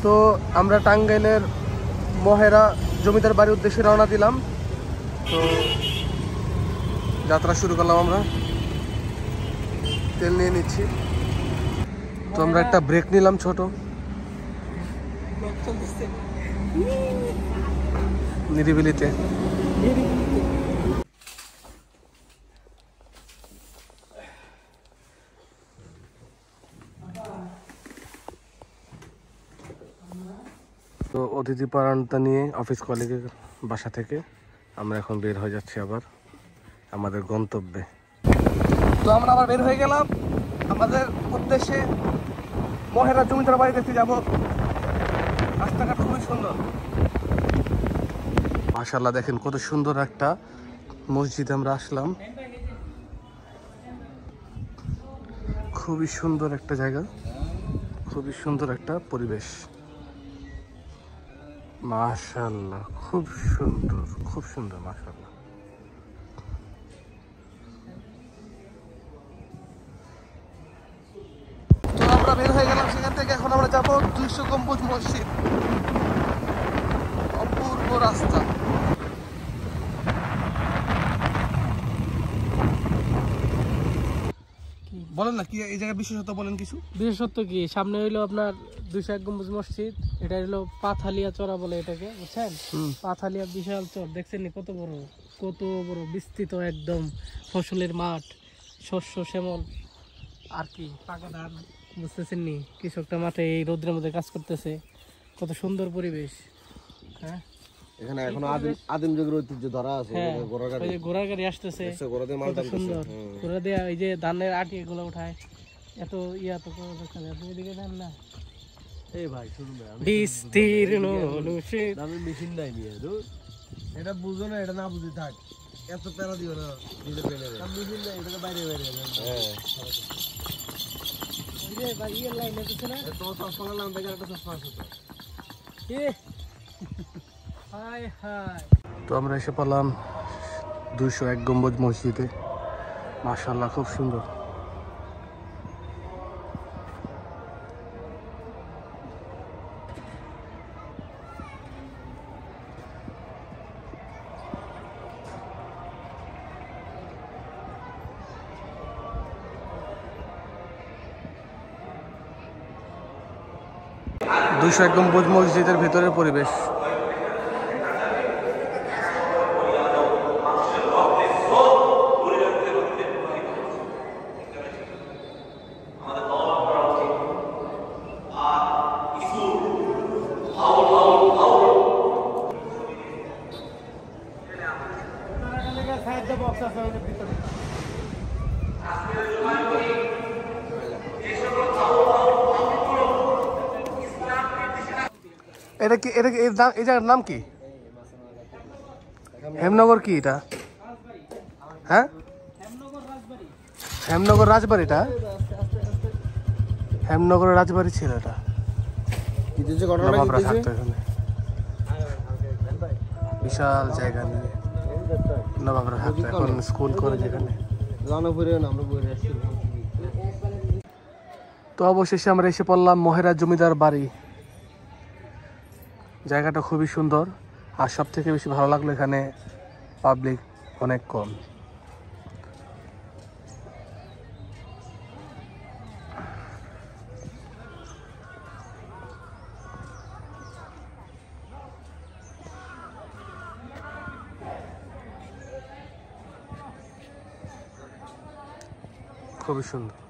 তো আমরা টাঙ্গাইলের মহেরা জমিদার বাড়ির উদ্দেশ্যে রওনা দিলাম। তো যাত্রা শুরু করলাম, আমরা তেল নিয়ে নিচ্ছি। তো আমরা একটা ব্রেক নিলাম ছোট, নিরিবিলিতে। তো অতিথি পরায়ণতা নিয়ে অফিস কলিগের বাসা থেকে আমরা এখন বের হয়ে যাচ্ছি আবার আমাদের গন্তব্যে। তো আমরা আবার বের হয়ে গেলাম আমাদের উদ্দেশ্যে মহেরা জমিদার বাড়ি দেখতে যাব। রাস্তাঘাট খুবই সুন্দর, মাশাআল্লাহ। দেখেন কত সুন্দর একটা মসজিদে আমরা আসলাম, খুবই সুন্দর একটা জায়গা, খুবই সুন্দর একটা পরিবেশ। মাশাআল্লাহ, খুব সুন্দর, খুব সুন্দর, মাশাআল্লাহ। তো আমরা বের হয়ে গেলাম সেখান থেকে। এখন আমরা যাবো 200 গম্বুজ মসজিদ। অপূর্ব রাস্তা। বলেন না কি এই জায়গায় বিশেষত্ব, বলেন কিছু। বিশেষত্ব কি, সামনে হইলো আপনার 201 গম্বুজ মসজিদ। এটা হইলো পাথালিয়া চড়া বলে এটাকে, বুঝছেন? পাথালিয়া বিশাল চর, দেখছেন কত বড়, কত বড় বিস্তৃত, একদম ফসলের মাঠ, শস্য শ্যামল আর কি পাকা ধান, বুঝতেছেন নি? কৃষকটা মাঠে এই রোদ্রের মধ্যে কাজ করতেছে, কত সুন্দর পরিবেশ। হ্যাঁ, এখানে এখনো আদিম যুগের ঐতিহ্য ধরা আছে। ঘোড়ার গাড়ি আসতেছে, কত সুন্দর। ঘোড়া দেয়া এই যে ধানের আটি এগুলো উঠায়, এত ইয়া তো এদিকে ধান না। এই ভাই শুনুন, বিস্তীর্ণ আমি মেশিন নাই নিয়ে এটা বুঝো না, এটা না বুঝি থাক, এত প্যারা দিও না। মেশিন নাই, এটা বাইরে বাইরে। তো আমরা এসে পেলাম 201 গম্বুজ মসজিদে। মাশাআল্লাহ, খুব সুন্দর। দুইশো এক গম্বুজ মসজিদের ভিতরের পরিবেশ। এটা কি, এটা এই জায়গার নাম কি? হেমনগর কি এটা? হ্যাঁ, হেমনগর রাজবাড়িটা, হেমনগরের রাজবাড়ি ছিল এটা। বিশাল জায়গা নিয়ে নবাবরা থাকতো, এখন স্কুল করে যেখানে। তো অবশেষে আমরা এসে পড়লাম মহেরা জমিদার বাড়ি। জায়গাটা খুবই সুন্দর, আর সব থেকে বেশি ভালো লাগলো এখানে পাবলিক অনেক কম। খুবই সুন্দর।